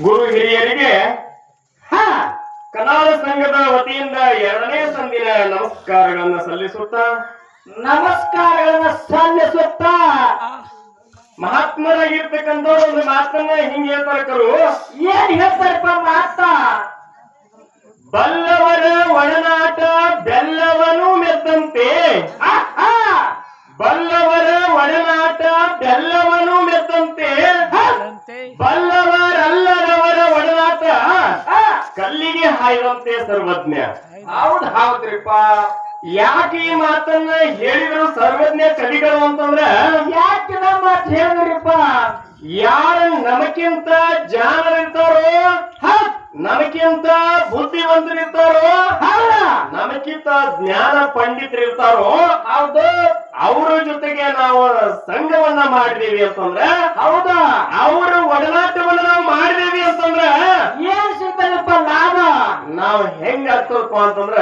ಗುರು ಹಿರಿಯರಿಗೆ ಹಾ ಕನ್ನಡ ಸಂಘದ ವತಿಯಿಂದ 2ನೇ ಸಂದಿನ ನಮಸ್ಕಾರಗಳನ್ನು ಸಲ್ಲಿಸುತ್ತಾ ಮಹಾತ್ಮರಾಗಿರ್ತಕ್ಕಂಥವ್ರು ಒಂದು ಮಾತನ್ನ ಹಿಂಗೆ ಹೇಳ್ತಾರೆ ಕರು. ಏನ್ ಹೇಳ್ತಾರಪ್ಪ ಮಾತಾ? ಬಲ್ಲವರ ಒಡನಾಟ ಬೆಲ್ಲವನು ಮೆದ್ದಂತೆ. ಬಲ್ಲವರ ಒಡನಾಟ ಬೆಲ್ಲವನು ಮೆದ್ದಂತೆ, ಬಲ್ಲವರಲ್ಲದವರ ಒಡನಾಟ ಕಲ್ಲಿಗೆ ಹಾಯ್ದಂತೆ ಸರ್ವಜ್ಞ. ಹೌದ್ರಿಪ್ಪ. ಯಾಕೆ ಈ ಮಾತನ್ನ ಹೇಳಿದ್ರು ಸರ್ವಜ್ಞ ಕವಿಗಳು ಅಂತಂದ್ರ, ಯಾಕೆ ನಮ್ಮ ಮಾತು ಹೇಳಿದ್ರಿಪ್ಪ? ಯಾರು ನಮಕ್ಕಿಂತ ಜಾಣರಿರ್ತಾರೋ, ನಮಕ್ಕಿಂತ ಬುದ್ಧಿವಂತರಿರ್ತಾರೋ, ನಮಕ್ಕಿಂತ ಜ್ಞಾನ ಪಂಡಿತರಿರ್ತಾರೋ, ಹೌದು, ಅವರ ಜೊತೆಗೆ ನಾವು ಸಂಘವನ್ನ ಮಾಡಿದೇವಿ ಅಂತಂದ್ರ, ಹೌದಾ, ಅವರ ಒಡನಾಟವನ್ನ ನಾವು ಮಾಡಿದೇವಿ ಅಂತಂದ್ರ ಏನ್ ಸಿಗ್ತದಪ್ಪ ಲಾಭ? ನಾವು ಹೆಂಗ ಆಗ್ತದಪ್ಪ ಅಂತಂದ್ರ,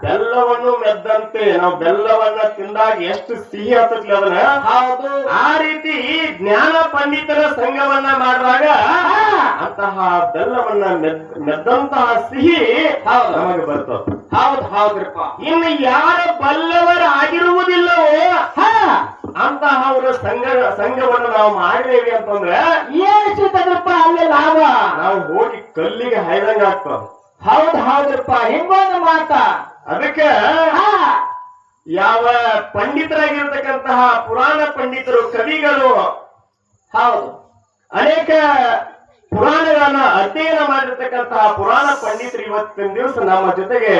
ಬೆಲ್ಲವನ್ನು ಮೆದ್ದಂತೆ. ನಾವು ಬೆಲ್ಲವನ್ನ ತಿಂದಾಗ ಎಷ್ಟು ಸಿಹಿ ಆಗ್ತದ್ಲಿ ಅದನ್ನ, ಹೌದು, ಆ ರೀತಿ ಜ್ಞಾನ ಪಂಡಿತರ ಸಂಘವನ್ನ ಮಾಡಿದಾಗ ಅಂತಹ ಬೆಲ್ಲವನ್ನ ಮೆದ್ದಂತಹ ಸಿಹಿ ನಮಗೆ ಬರ್ತದೆ. ಹೌದ್ರಿಪ್ಪ. ಇನ್ನು ಯಾರ ಬಲ್ಲವರಾಗಿರುವುದಿಲ್ಲವೋ ಅಂತಹ ಅವರ ಸಂಘವನ್ನು ನಾವು ಮಾಡಿದೇವಿ ಅಂತಂದ್ರೆ ಏನ್ ಸಿಗ್ತದಪ್ಪ ಅಲ್ಲಿ ಲಾಭ? ನಾವು ಹೋಗಿ ಕಲ್ಲಿಗೆ ಹಾಯ್ದಂಗ ಆಗ್ತದ. ಹೌದ್ರಿಪ್ಪ. ಹಿಂಗೊಂದು ಮಾತ. ಅದಕ್ಕೆ ಯಾವ ಪಂಡಿತರಾಗಿರ್ತಕ್ಕಂತಹ ಪುರಾಣ ಪಂಡಿತರು, ಕವಿಗಳು, ಹೌದು, ಅನೇಕ ಪುರಾಣಗಳನ್ನ ಅಧ್ಯಯನ ಮಾಡಿರ್ತಕ್ಕಂತಹ ಪುರಾಣ ಪಂಡಿತರು ಇವತ್ತಿನ ದಿವಸ ನಮ್ಮ ಜೊತೆಗೆ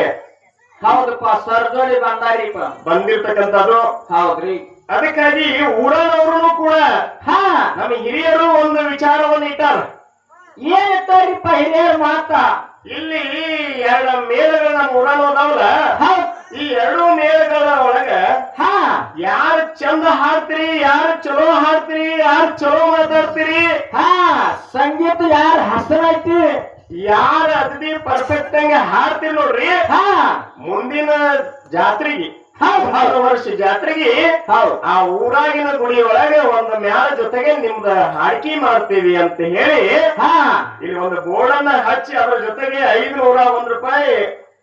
ಹೌದಪ್ಪ ಸರ್ಜೋಡಿ ಬಂದಿರ್ತಕ್ಕಂಥದ್ದು. ಹೌದ್ರಿ. ಅದಕ್ಕಾಗಿ ಊರನವರು ಕೂಡ ನಮ್ಮ ಹಿರಿಯರು ಒಂದು ವಿಚಾರವನ್ನು ಇಟ್ಟಾರ. ಏನಿಟ್ಟಾರಿಪ್ಪ ಹಿರಿಯರ ಮಾತ? ಇಲ್ಲಿ 2 ಮೇಳಗಳ ನಮ್ಮ ಊರನೋದವಲ್ಲ, ಈ 2 ಮೇಳಗಳ ಒಳಗ ಯಾರು ಚಂದ ಹಾಡ್ತೀರಿ, ಯಾರು ಚಲೋ ಹಾಡ್ತೀರಿ, ಯಾರು ಚಲೋ ಮಾತಾಡ್ತೀರಿ, ಸಂಗೀತ ಯಾರು ಹಸನೈತಿ, ಯಾರು ಅಗದಿ ಪರ್ಫೆಕ್ಟ್ ಆಗಿ ಹಾಡ್ತೀರಿ ನೋಡ್ರಿ, ಮುಂದಿನ ಜಾತ್ರೆಗೆ, ವರ್ಷ ಜಾತ್ರೆಗೆ ಆ ಊರಾಗಿನ ಗುಡಿ ಒಳಗೆ ಒಂದು ಮ್ಯಾಲ ಜೊತೆಗೆ ನಿಮ್ದ ಹಾಡ್ಕಿ ಮಾಡ್ತೀವಿ ಅಂತ ಹೇಳಿ ಇಲ್ಲಿ ಒಂದು ಬೋರ್ಡನ್ನ ಹಚ್ಚಿ ಅದ್ರ ಜೊತೆಗೆ 501 ರೂಪಾಯಿ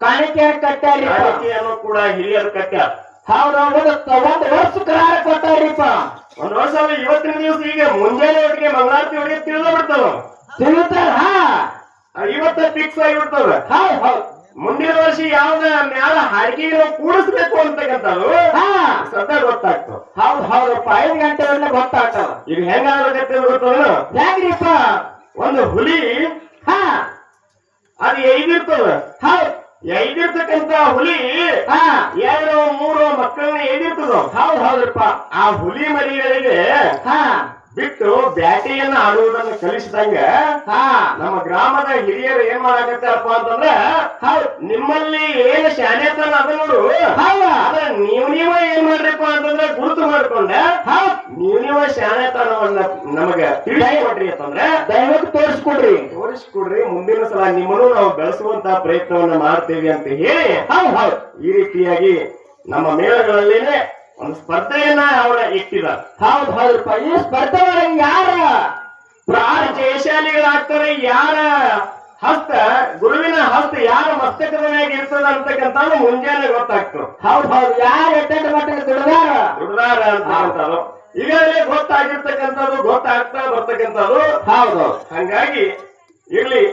ಕಾಣಿಕೆಯನ್ನು ಕಟ್ಟಾರಿ. ಕಾಣಿಕೆಯನ್ನು ಕೂಡ ಹಿರಿಯರು ಕಟ್ಟ್ಯಾರ. ಒಂದ್ ವರ್ಷ ಕರಾರ ಕೊಟ್ಟಾರಿಪ್ಪ. ಒಂದ್ ವರ್ಷ ಅಲ್ಲ, ಇವತ್ತಿನ ದಿವಸ ಈಗ ಮುಂಜಾನೆ ಒಟ್ಟಿಗೆ ಮಂಗಳಾರತಿ ಒಟ್ಟಿಗೆ ತಿಳಿದ ಬಿಡ್ತಾವ, ತಿಳಿತಾರ. ಇವತ್ತ ಫಿಕ್ಸ್ ಆಗಿಬಿಡ್ತದ. ಮುಂದಿನ ವರ್ಷ ಯಾವ್ದ ಮ್ಯಾಲ ಹಾಡಿಗೆ ನಾವು ಕೂಡಿಸ್ಬೇಕು ಅಂತಕ್ಕಂಥದ್ದು ಸದಾ ಗೊತ್ತಾಗ್ತದ. ಹೌದಪ್ಪ. 5 ಗಂಟೆ ಗೊತ್ತಾಗ್ತದ. ಈಗ ಹೆಂಗಾಗತ್ತೆ ಗೊತ್ತದ? ಹೆಂಗ್ರಿಪ್ಪ? ಒಂದು ಹುಲಿ ಅದು ಎಯ್ದಿರ್ತದ. ಎಯ್ದಿರ್ತಕ್ಕಂತ ಹುಲಿ 2 3 ಮಕ್ಕಳನ್ನ ಎಯ್ದಿರ್ತದ. ಹೌದ್ರಿಪ್ಪ. ಆ ಹುಲಿ ಮರಿಗಳಿಗೆ ಬಿಟ್ಟು ಬ್ಯಾಟಿಯನ್ನ ಆಡುವುದನ್ನು ಕಲಿಸಿದಂಗ ನಮ್ಮ ಗ್ರಾಮದ ಹಿರಿಯರು ಏನ್ ಮಾಡಾಕತ್ತಾರಪ್ಪ ಅಂತಂದ್ರ, ನಿಮ್ಮಲ್ಲಿ ಏನ್ ಶಾಣೆತನ ಅದ ನೋಡು, ಅದ್ರ ನೀವ ಏನ್ ಮಾಡ್ರಿಪ್ಪ ಅಂತಂದ್ರ ಗುರುತು ಮಾಡ್ಕೊಂಡ ನೀವ ಶಾಣೆತನವನ್ನ ನಮಗ ತಿಳಿಸ್ಕೊಡ್ರಿ ಅಂತಂದ್ರೆ ದಯವಿಟ್ಟು ತೋರಿಸ್ಕೊಡ್ರಿ, ಮುಂದಿನ ಸಲ ನಿಮ್ಮನ್ನು ನಾವು ಬೆಳೆಸುವಂತ ಪ್ರಯತ್ನವನ್ನ ಮಾಡ್ತೇವೆ ಅಂತ ಹೇಳಿ ಈ ರೀತಿಯಾಗಿ ನಮ್ಮ ಮೇಳಗಳಲ್ಲೇನೆ ಒಂದು ಸ್ಪರ್ಧೆಯನ್ನ ಅವರ ಇಟ್ಟಿದ್ದಾರೆ. ಹೌದ್ರಿಪ್ಪ. ಈ ಸ್ಪರ್ಧೆ ಯಾರ ಜಯಶಾಲಿಗಳಾಗ್ತಾರೆ, ಯಾರ ಹಸ್ತ, ಗುರುವಿನ ಹಸ್ತ ಯಾರ ಮಸ್ತಕದ ಮ್ಯಾಗ ಇರ್ತದ ಅಂತಕ್ಕಂಥದ್ದು ಮುಂಜಾನೆ ಗೊತ್ತಾಗ್ತದೆ. ಹೌದು, ಯಾರು ಎಟ್ಟೆಂಟು ಮಟ್ಟಿಗೆ ದುಡ್ದಾರ ಅಂತಕ್ಕಂಥದ್ದು ಈಗಾಗಲೇ ಗೊತ್ತಾಗಿರ್ತಕ್ಕಂಥದ್ದು, ಗೊತ್ತಾಗ್ತಾ ಬರ್ತಕ್ಕಂಥದ್ದು. ಹೌದು. ಹಂಗಾಗಿ ಇರ್ಲಿ,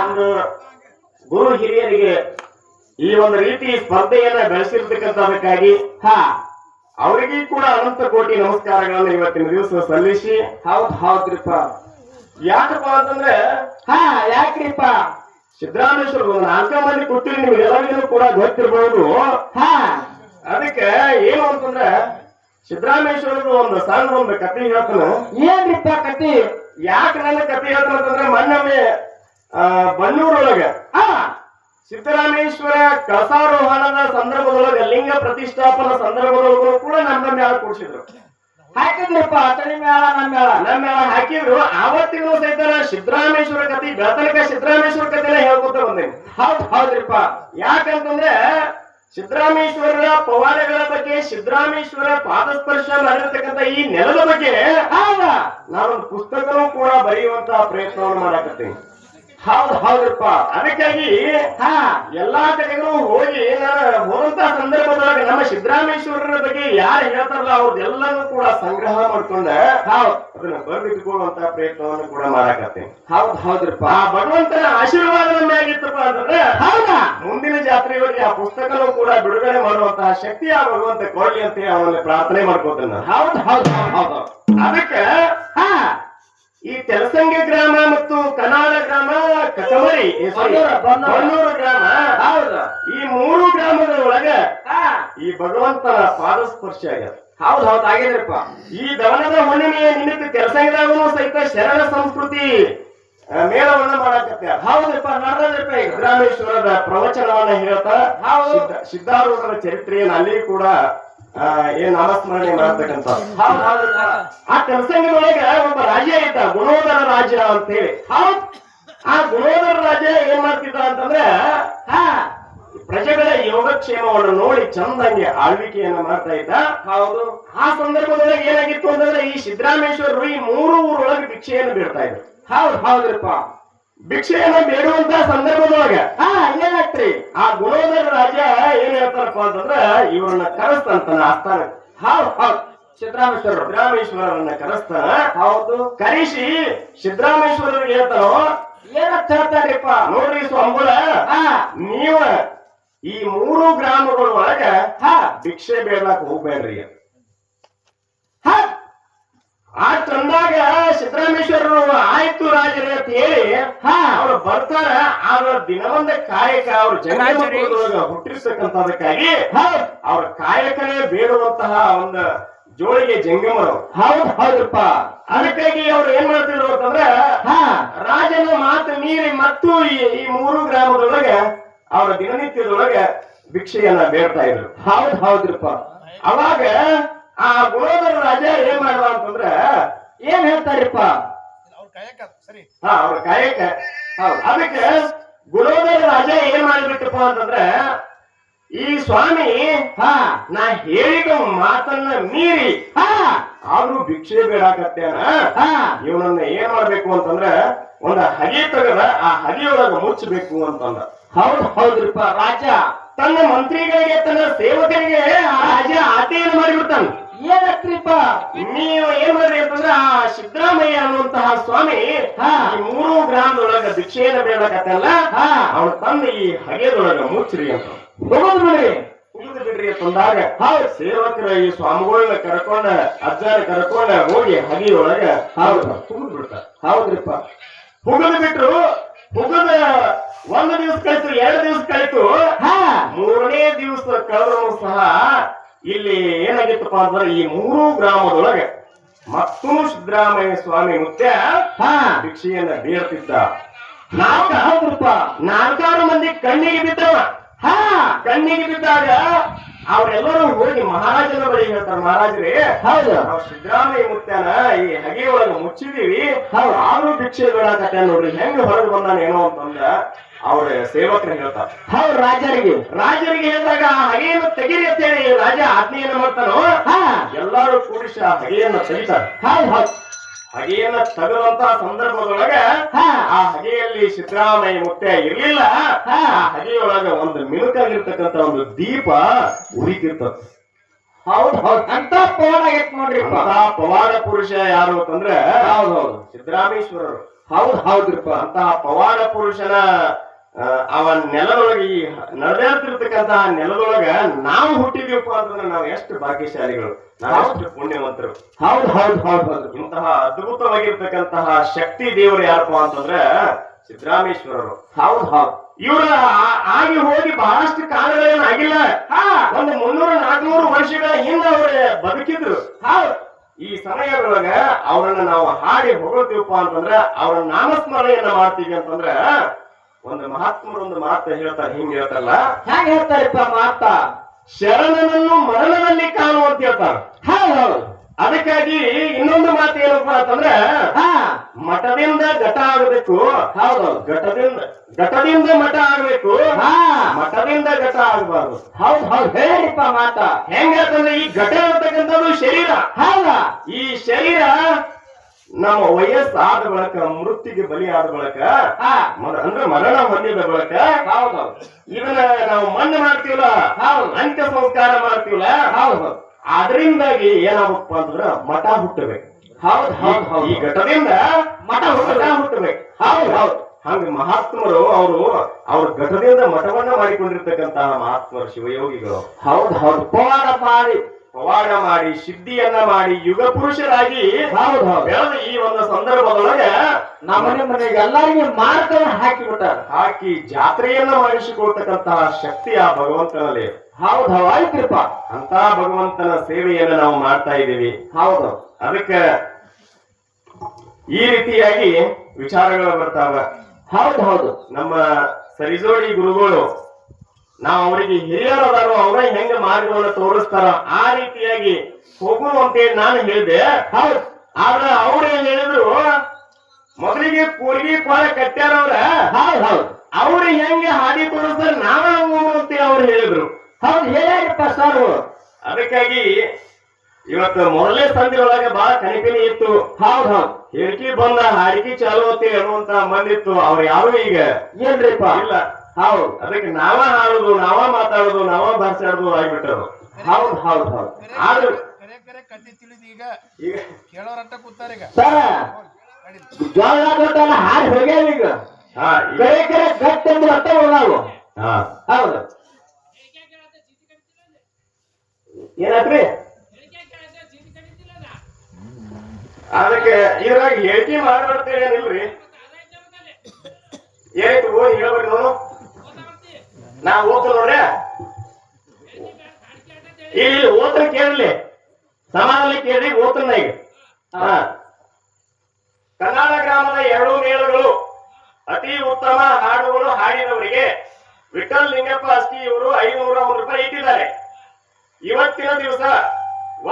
ಒಂದು ಗುರು ಹಿರಿಯರಿಗೆ ಈ ಒಂದು ರೀತಿ ಸ್ಪರ್ಧೆಯನ್ನ ಬೆಳೆಸಿರ್ತಕ್ಕಂಥದಕ್ಕಾಗಿ ಅವರಿಗೆ ಕೂಡ ಅನಂತ ಕೋಟಿ ನಮಸ್ಕಾರಗಳನ್ನು ಇವತ್ತಿನ ದಿವಸ ಸಲ್ಲಿಸಿ. ಹೌದ್ರಿಪ್ಪ. ಯಾಕಪ್ಪ ಅಂತಂದ್ರೆ ಯಾಕ್ರಿಪ್ಪ? ಸಿದ್ದರಾಮೇಶ್ವರ 4 ಮಂದಿ ಕೂತಿರಿ, ನಿಮ್ಗೆಲ್ಲರಿಗೂ ಕೂಡ ಗೊತ್ತಿರಬಹುದು. ಅದಕ್ಕೆ ಏನು ಅಂತಂದ್ರೆ ಸಿದ್ದರಾಮೇಶ್ವರದ ಒಂದು ಕತೆ ಹೇಳ್ತಾನೆ. ಏನ್ರಿಪ್ಪ ಕತೆ? ಯಾಕೆ ನನ್ನ ಕತೆ ಹೇಳ್ತಾನೆ ಅಂತಂದ್ರೆ, ಮೊನ್ನೆ ಬನ್ನೂರೊಳಗ ಸಿದ್ದರಾಮೇಶ್ವರ ಕಳಸಾರೋಹಣದ ಸಂದರ್ಭದೊಳಗೆ, ಲಿಂಗ ಪ್ರತಿಷ್ಠಾಪನಾ ಸಂದರ್ಭದೊಳಗೂ ಕೂಡ ನಮ್ಮ ಮೇಳ ಕೂಡಿಸಿದ್ರು. ಹಾಕಿದ್ರಪ್ಪ ನಮ್ಮ ಮೇಳ ಹಾಕಿದ್ರು. ಆವತ್ತಿಗೂ ಸಹಿತ ಸಿದ್ದರಾಮೇಶ್ವರ ಕತೆ ಬೆಳತನಕ ಸಿದ್ದರಾಮೇಶ್ವರ ಕತೆನ ಹೇಳ್ಕೊತ ಬಂದೇನೆ. ಹೌದ್ರಿಪ್ಪ. ಯಾಕಂತಂದ್ರೆ ಸಿದ್ದರಾಮೇಶ್ವರರ ಪವಾಡಗಳ ಬಗ್ಗೆ, ಸಿದ್ದರಾಮೇಶ್ವರ ಪಾದಸ್ಪರ್ಶ ಮಾಡಿರ್ತಕ್ಕಂಥ ಈ ನೆಲದ ಬಗ್ಗೆ ನಾನೊಂದು ಪುಸ್ತಕನೂ ಕೂಡ ಬರೆಯುವಂತಹ ಪ್ರಯತ್ನವನ್ನು ಮಾಡಕತ್ತೀನಿ. ಹೌದ್ರಪ್ಪ. ಅದಕ್ಕಾಗಿ ಎಲ್ಲಾ ಕಡೆಗೂ ಹೋಗಿ ನಾನು ಹೋದಂತಹ ಸಂದರ್ಭದೊಳಗೆ ನಮ್ಮ ಸಿದ್ದರಾಮೇಶ್ವರರ ಬಗ್ಗೆ ಯಾರು ಹೇಳ್ತಾರಲ್ಲ ಅವ್ರದ್ದೆಲ್ಲನೂ ಕೂಡ ಸಂಗ್ರಹ ಮಾಡ್ಕೊಂಡ ಅದನ್ನ ಬರೆದಿಟ್ಕೊಳ್ಳುವಂತಹ ಪ್ರಯತ್ನವನ್ನು ಕೂಡ ಮಾಡಕತ್ತೀನಿ. ಹೌದ್ರಪ್ಪ. ಆ ಭಗವಂತನ ಆಶೀರ್ವಾದ ನಮ್ಮಾಗಿತ್ತಪ್ಪ ಅಂತಂದ್ರೆ ಮುಂದಿನ ಜಾತ್ರೆಯವರಿಗೆ ಆ ಪುಸ್ತಕನೂ ಕೂಡ ಬಿಡುಗಡೆ ಮಾಡುವಂತಹ ಶಕ್ತಿ ಆ ಭಗವಂತ ಕೊಡ್ಲಿ ಅಂತ ಅವನಲ್ಲಿ ಪ್ರಾರ್ಥನೆ ಮಾಡ್ಕೋತೇನೆ ನಾನು. ಹೌದು. ಅದಕ್ಕೆ ಈ ತೆಲಸಂಗಿ ಗ್ರಾಮ ಮತ್ತು ಕನಾಳ ಗ್ರಾಮ, ಕಕಮರಿ, ಬನ್ನೂರು ಗ್ರಾಮ, ಈ 3 ಗ್ರಾಮಗಳ ಒಳಗ ಈ ಭಗವಂತನ ಪಾದಸ್ಪರ್ಶ ಆಗ್ಯದ. ಹೌದು ಆಗಿದ್ರಪ್ಪ. ಈ ದವನದ ಹುಣ್ಣಿಮೆಯ ನಿಮಿತ್ತ ತೆಲಸಂಗಿದಾಗೂ ಸಹಿತ ಶರಣ ಸಂಸ್ಕೃತಿ ಮೇಳವನ್ನ ಮಾಡಾಕತ್ಯಾರ. ಹೌದ್ರಪ್ಪ, ನಡೆದ್ರಪ್ಪ. ಈಗ ಸಿದ್ದರಾಮೇಶ್ವರದ ಪ್ರವಚನವನ್ನ ಹೇಳ್ತಾ ಸಿದ್ಧಾರೂಢರ ಚರಿತ್ರೆಯನ್ನು ಅಲ್ಲಿ ಕೂಡ ಏನ್ ನಾಮಸ್ಮರಣೆ ಮಾಡತಕ್ಕಂತ. ಆ ತೆಲಸಂಗಿನೊಳಗ ಒಬ್ಬ ರಾಜ ಇದ್ದ, ಗುಣೋದರ ರಾಜ ಅಂತ ಹೇಳಿ. ಆ ಗುಣೋದರ ರಾಜ ಏನ್ ಮಾಡ್ತಿದ್ದ ಅಂತಂದ್ರೆ ಪ್ರಜೆಗಳ ಯೋಗಕ್ಷೇಮವನ್ನು ನೋಡಿ ಚಂದಂಗೆ ಆಳ್ವಿಕೆಯನ್ನ ಮಾಡ್ತಾ ಇದ್ದ. ಹೌದು. ಆ ಸಂದರ್ಭದೊಳಗೆ ಏನಾಗಿತ್ತು ಅಂತಂದ್ರೆ ಈ ಸಿದ್ದರಾಮೇಶ್ವರರು ಈ 3 ಊರೊಳಗೆ ಭಿಕ್ಷೆಯನ್ನು ಬೇಡ್ತಾ ಇದ್ರು. ಹೌದ್ರಪ್ಪ. ಭಿಕ್ಷೆಯನ್ನ ಬೇಡುವಂತ ಸಂದರ್ಭದೊಳಗ ಏನಾಗ್ತ್ರಿ, ಆ ಗುಣೋದರ ರಾಜ ಏನ್ ಹೇಳ್ತಾರಪ್ಪ ಅಂತಂದ್ರ ಇವ್ರನ್ನ ಕರೆಸ್ತಾನ ಆಸ್ಥಾನ. ಹೌದು. ಸಿದ್ದರಾಮೇಶ್ವರರನ್ನ ಕರೆಸ್ತಾನ. ಹೌದು. ಕರೆಸಿ ಸಿದ್ದರಾಮೇಶ್ವರರಿಗೆ ಹೇಳ್ತಾರೋ, ಏನಂತ ಹೇಳ್ತಾರ್ರಿಪ್ಪ, ನೋಡ್ರಿ ಸ್ವಾಮಿಗಳ, ನೀವ ಈ 3 ಗ್ರಾಮಗಳ ಒಳಗ ಭಿಕ್ಷೆ ಬೇಡಕ್ ಹೋಗ್ಬೇಡ್ರಿ. ಆ ತಂದಾಗ ಸಿದ್ದರಾಮೇಶ್ವರರು ಆಯ್ತು ರಾಜರೇ ಅಂತ ಹೇಳಿ ಅವ್ರು ಬರ್ತಾರ. ಆದ್ರ ದಿನವೊಂದ ಕಾಯಕ ಅವ್ರ ಜನ ಹುಟ್ಟಿರ್ತಕ್ಕಂಥದಕ್ಕಾಗಿ ಅವ್ರ ಕಾಯಕನೇ ಬೇಡುವಂತಹ ಒಂದು ಜೋಳಿಗೆ ಜಂಗಮರು. ಹೌದ್ರಪ್ಪ. ಅದಕ್ಕಾಗಿ ಅವ್ರು ಏನ್ ಮಾಡ್ತಿದ್ರು ಅಂತಂದ್ರ ರಾಜನ ಮಾತು ಮೀರಿ ಮತ್ತು ಈ 3 ಗ್ರಾಮದೊಳಗೆ ಅವರ ದಿನನಿತ್ಯದೊಳಗೆ ಭಿಕ್ಷೆಯನ್ನ ಬೇಡ್ತಾ ಇದ್ರು. ಹೌದ್ರಪ್ಪ. ಅವಾಗ ಆ ಗುಣೋದರ ರಾಜ ಏನ್ ಮಾಡುವ ಅಂತಂದ್ರ ಏನ್ ಹೇಳ್ತಾರಪ್ಪ, ಅವ್ರ ಕಾಯಕ. ಅದಕ್ಕೆ ಗುಣೋದರ ರಾಜ ಏನ್ ಮಾಡಿಬಿಟ್ಟಪ್ಪ ಅಂತಂದ್ರ ಈ ಸ್ವಾಮಿ ನಾ ಹೇಳಿದ ಮಾತನ್ನ ಮೀರಿ ಆದ್ರೂ ಭಿಕ್ಷೆ ಬೇಡಾಕತ್ತೇನ, ಇವನನ್ನ ಏನ್ ಮಾಡ್ಬೇಕು ಅಂತಂದ್ರ ಒಂದ ಹಗಿ ತೆಗದ ಆ ಹಗಿಯೊಳಗ ಮುಚ್ಚಬೇಕು ಅಂತಂದ. ಹೌದ್ರಪ್ಪ. ರಾಜ ತನ್ನ ಮಂತ್ರಿಗಳಿಗೆ, ತನ್ನ ಸೇವಕರಿಗೆ ಆ ರಾಜ ಆಟೆಯನ್ನು ಮಾಡಿಬಿಡ್ತಾನ. ಏನಕ್ರಿಪ್ಪ, ನೀವು ಏನ್ ಮಾಡ್ರಿ ಅಂತಂದ್ರ ಆ ಸಿದ್ದರಾಮಯ್ಯ ಅನ್ನುವಂತಹ ಸ್ವಾಮಿ ಈ 3 ಗ್ರಾಮದೊಳಗ ಭಿಕ್ಷೆಯನ್ನು ಬೇಡಕತ್ತಲ್ಲ, ಅವನು ತಂದು ಈ ಹಗೆದೊಳಗ ಮುಚ್ಚ್ರಿ ಅಂತ ಉಗಿದು ಬಿಡ್ರಿ ಅಂತಂದಾಗ ಸೇವಕರ ಈ ಸ್ವಾಮಿಗಳನ್ನ ಕರ್ಕೊಂಡ, ಅಜ್ಜನ ಕರ್ಕೊಂಡ ಹೋಗಿ ಹಗಿಯೊಳಗ ಹುಗಿದು ಬಿಡ್ತಾರ. ಹೌದ್ರಿಪ್ಪ. ಹುಗಿದು ಬಿಟ್ರು. ಹುಗಿದ 1 ದಿವಸ ಕಳಿತು, 2 ದಿವಸ ಕಳಿತು, 3ನೇ ದಿವಸ ಕಳೆದ್ರು ಸಹ ಇಲ್ಲಿ ಏನಾಗಿತ್ತಪ್ಪ ಅಂದ್ರೆ ಈ 3 ಗ್ರಾಮದೊಳಗೆ ಮತ್ತೂ ಸಿದ್ದರಾಮಯ್ಯ ಸ್ವಾಮಿ ಮುತ್ಯ ಭಿಕ್ಷೆಯನ್ನ ಬೇಡ್ತಿದ್ದ. 4 ಮಂದಿ ಕಣ್ಣಿಗೆ ಬಿದ್ದವ. ಕಣ್ಣಿಗೆ ಬಿದ್ದಾಗ ಅವರೆಲ್ಲರೂ ಹೋಗಿ ಮಹಾರಾಜನ ಬಳಿ ಹೇಳ್ತಾರೆ, ಮಹಾರಾಜರೇ ನಾವು ಸಿದ್ದರಾಮಯ್ಯ ಮುತ್ಯನ ಈ ಹಗೆಯೊಳಗ ಮುಚ್ಚಿದೀವಿ, ಆದ್ರೂ ಭಿಕ್ಷೆ ಬೇಡಾಕತ್ತ ನೋಡ್ರಿ, ಹೆಂಗ ಹೊರಗೆ ಬಂದಾನ ಏನೋ ಅಂತಂದ್ರ ಅವ್ರ ಸೇವಕರು ಹೇಳ್ತಾರೆ. ರಾಜರಿಗೆ ಹೇಳಿದಾಗ ಆ ಹಗೆಯನ್ನು ತೆಗೀರಿ ಅಂತ ಹೇಳಿ ರಾಜ ಆಜ್ಞೆಯನ್ನು ಮಾಡ್ತಾನೋ, ಎಲ್ಲಾರು ಕೂಡಿಸಿ ಆ ಹಗೆಯನ್ನು ತೆಗಿತಾರೆ. ಹಗೆಯನ್ನ ತೆಗೆದಂತ ಸಂದರ್ಭದೊಳಗ ಆ ಹಗೆಯಲ್ಲಿ ಸಿದ್ದರಾಮಯ್ಯ ಮುತ್ಯ ಇರ್ಲಿಲ್ಲ. ಆ ಹಗೆಯೊಳಗ ಒಂದು ಮಿನುಕಾಗಿರ್ತಕ್ಕಂಥ ಒಂದು ದೀಪ ಉರಿತಿರ್ತದ. ಅಂತ ಪವಾಡ ಆಗೈತ್ ನೋಡ್ರಿ. ಪವಾಡ ಪುರುಷ ಯಾರು ಅಂತಂದ್ರೆ ಸಿದ್ದರಾಮೇಶ್ವರರು. ಹೌದ್ರಿಪ್ಪ. ಅಂತಹ ಪವಾಡ ಪುರುಷನ ಅವ ನೆಲದೊಳಗೆ ಈ ನಡೆದಿರ್ತಕ್ಕಂತಹ ನೆಲದೊಳಗ ನಾವು ಹುಟ್ಟಿದೀವಪ್ಪ ಅಂತಂದ್ರೆ ನಾವು ಎಷ್ಟು ಭಾಗ್ಯಶಾಲಿಗಳು, ನಾವು ಎಷ್ಟು ಪುಣ್ಯವಂತರು. ಇಂತಹ ಅದ್ಭುತವಾಗಿರ್ತಕ್ಕಂತಹ ಶಕ್ತಿ ದೇವರು ಯಾರಪ್ಪ ಅಂತಂದ್ರೆ ಸಿದ್ದರಾಮೇಶ್ವರರು. ಇವ್ರ ಆಗಿ ಹೋಗಿ ಬಹಳಷ್ಟು ಕಾಲಗಳೇನು ಆಗಿಲ್ಲ. ಒಂದು 300-400 ವರ್ಷಗಳ ಹಿಂದೆ ಅವ್ರ ಬದುಕಿದ್ರು. ಈ ಸಮಯದೊಳಗ ಅವ್ರನ್ನ ನಾವು ಹಾಡಿ ಹೊಗಳ್ತೀವಪ್ಪ ಅಂತಂದ್ರ ಅವ್ರ ನಾಮಸ್ಮರಣೆಯನ್ನ ಮಾಡ್ತೀವಿ ಅಂತಂದ್ರ ಒಂದು ಮಹಾತ್ಮರು ಒಂದು ಮಾತು ಹೇಳ್ತಾರೆ. ಹಿಂಗ್ ಹೇಳ್ತಾರಲ್ಲ, ಹ್ಯಾಂಗ ಹೇಳ್ತಾರಪ್ಪ ಮಾತ, ಶರಣನನ್ನು ಮರಣದಲ್ಲಿ ಕಾಣುವಂತ ಹೇಳ್ತಾರ. ಅದಕ್ಕಾಗಿ ಇನ್ನೊಂದು ಮಾತು ಏನಪ್ಪಾ ಅಂತಂದ್ರ ಹಾ ಮಠದಿಂದ ಘಟ ಆಗಬೇಕು. ಹೌದು ಘಟದಿಂದ ಮಠ ಆಗ್ಬೇಕು. ಹಾ ಮಠದಿಂದ ಘಟ ಆಗಬಾರ್ದು. ಹೌದು ಹೇಳಿಪ್ಪ ಮಾತ. ಹೆಂಗಂತಂದ್ರೆ ಈ ಘಟ ಇರ್ತಕ್ಕಂಥದ್ದು ಶರೀರ. ಹೌದಾ ಈ ಶರೀರ ನಮ್ಮ ವಯಸ್ಸಾದ ಬಳಕ ಮೃತ್ಯುಗೆ ಬಲಿ ಆದ ಬಳಕ ಅಂದ್ರೆ ಮರಣ ಹೊಂದಿದ ಬಳಕ ಹೌದೌದು ಇದನ್ನ ನಾವು ಮಣ್ಣು ಮಾಡ್ತೀವಲ್ಲ, ಹೌದು ಅಂತ್ಯ ಸಂಸ್ಕಾರ ಮಾಡ್ತೀವಲ್ಲ, ಹೌದು ಅದರಿಂದಾಗಿ ಏನಾಗಪ್ಪ ಅಂತಂದ್ರ ಮಠ ಹುಟ್ಟಬೇಕು. ಈ ಘಟದಿಂದ ಮಠ ಹುಟ್ಟಬೇಕು. ಹೌದು ಹಂಗ ಮಹಾತ್ಮರು ಅವ್ರ ಘಟದಿಂದ ಮಠವನ್ನ ಮಾಡಿಕೊಂಡಿರ್ತಕ್ಕಂತಹ ಮಹಾತ್ಮರು ಶಿವಯೋಗಿಗಳು. ಹೌದು ಪವಾಡ ಮಾಡಿ ಸಿದ್ಧಿಯನ್ನ ಮಾಡಿ ಯುಗ ಪುರುಷರಾಗಿ ಬೆಳೆದ ಈ ಒಂದು ಸಂದರ್ಭದೊಳಗೆ ನಮ್ಮನೆ ಮನೆಗೆ ಎಲ್ಲರಿಗೂ ಮಾರ್ಗವನ್ನು ಹಾಕಿ ಜಾತ್ರೆಯನ್ನ ಮಾಡಿಸಿಕೊಳ್ತಕ್ಕಂತಹ ಶಕ್ತಿ ಆ ಭಗವಂತನಲ್ಲಿ. ಹೌದು ಆಯ್ತಿರಪ್ಪ. ಅಂತ ಭಗವಂತನ ಸೇವೆಯನ್ನ ನಾವು ಮಾಡ್ತಾ ಇದ್ದೀವಿ. ಹೌದು ಅದಕ್ಕೆ ಈ ರೀತಿಯಾಗಿ ವಿಚಾರಗಳು ಬರ್ತಾವ. ಹೌದು ನಮ್ಮ ಸರಿಜೋಡಿ ಗುರುಗಳು ನಾವು ಅವರಿಗೆ ಹಿರಿಯರದಾರೋ ಅವರ ಹೆಂಗ ಮಾರ್ಗವನ್ನು ತೋರಿಸ್ತಾರ ಆ ರೀತಿಯಾಗಿ ಹೋಗು ಅಂತೇಳಿ ನಾನು ಹೇಳಿದೆ. ಹೌದು ಆದ್ರೆ ಅವ್ರೇನ್ ಹೇಳಿದ್ರು, ಮೊದಲಿಗೆ ಕೂರ್ಗಿ ಕೋಲ ಕಟ್ಟ್ಯಾರವ್ರ, ಹೌದು ಅವ್ರು ಹೆಂಗೆ ಹಾದಿ ತೋರಿಸ್ತಾರ ನಾವ ಅಂತೇಳಿ ಅವ್ರು ಹೇಳಿದ್ರು. ಹೌದು ಹೇಳ್ಯಾರಪ್ಪ ಸರ್. ಅದಕ್ಕಾಗಿ ಇವತ್ತು ಮೊದಲೇ ಸಂಧಿ ಒಳಗೆ ಬಹಳ ಕಣಿಪಿನಿ ಇತ್ತು. ಹೌದು ಹೇಳಿಕೆ ಬಂದ ಹಾಡಿಕೆ ಚಾಲು ಅಂತೆ ಅನ್ನುವಂತ ಮಂದಿತ್ತು. ಅವ್ರು ಯಾರು ಈಗ ಏನ್ರಿಪ್ಪ ಇಲ್ಲ. ಹೌದು ಅದಕ್ಕೆ ನಾವ ಹಾಡುದು, ನಾವ ಮಾತಾಡುದು, ನಾವ ಭಾಷಾಡುದು ಆಗ್ಬಿಟ್ಟರು. ಹೌದು ಆದ್ರೂ ಕಟ್ಟಿ ತಿಳಿದು ಈಗ ಈಗ ಕೇಳೋರಟ್ಟ ಕೂತಾರ ಈಗ ಸರ ಜೋಳ ದೊಡ್ಡ ಹಾಡಿ ಹೋಗ್ಯಾವ ಈಗ. ಹಾ ಕರೆ ಗಟ್ಟಿ ಅಂದ್ರೆ ಅರ್ಥ ಹೋಗಾವು. ಹಾ ಹೌದು ಏನಾದ್ರಿ ಅದಕ್ಕೆ ಇದ್ರಾಗ ಹೇಳಿಕೆ ಮಾಡ್ಬಿಡ್ತೇವೆ ಏನಿಲ್ರಿ. ಏನಾಯ್ತು ಓದಿ ಹೇಳ್ಬೇಡಿ ನೋಡು. ನಾ ಓದ್ತು ನೋಡ್ರಿ. ಇಲ್ಲಿ ಓದ್ತನ ಕೇಳಲಿ, ಸಮಾನಲ್ಲಿ ಕೇಳಿ ಓದ್ತನ ಈಗ. ಕನ್ನಡ ಗ್ರಾಮದ 2 ಮೇಳಗಳು ಅತಿ ಉತ್ತಮ ಹಾಡುಗಳು ಹಾಡಿದವರಿಗೆ ವಿಠಲ್ ಲಿಂಗಪ್ಪ ಅಸ್ತಿ ಇವರು 501 ರೂಪಾಯಿ ಇಟ್ಟಿದ್ದಾರೆ. ಇವತ್ತಿನ ದಿವಸ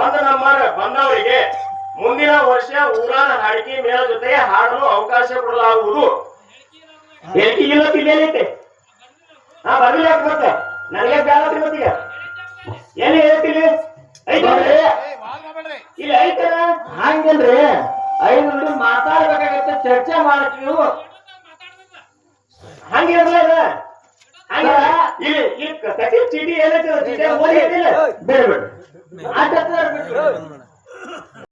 1 ನಂಬರ್ ಬಂದವರಿಗೆ ಮುಂದಿನ ವರ್ಷ ಊರಾನ ಹಾಡಿಕೆ ಮೇಳ ಜೊತೆಗೆ ಹಾಡಲು ಅವಕಾಶ ಕೊಡಲಾಗುವುದು. ಏನೈತೆ ಬರ್ಲಿಲ್ಲ ಮತ್ತೆ ನನಗೆ ಬ್ಯಾಡ್ರಿ ಮತ್ತೀಗ ಎಲ್ಲಿ ಹೇಳ್ತೀನಿ ಇಲ್ಲಿ ಐತನ ಹಂಗಲ್ರಿ. 5 ನುಡಿ ಮಾತಾಡ್ಬೇಕಾಗತ್ತೆ, ಚರ್ಚೆ ಮಾಡ್ತೀವಿ. ಹಂಗಿರಲ್ಲ ಇಲ್ಲಿ ಕಟ್ಟಿ ಚೀಟಿ ಏನೈತೆ ಚೀಟಿ ಓದಿ ಬೇಡ ಬೇಡ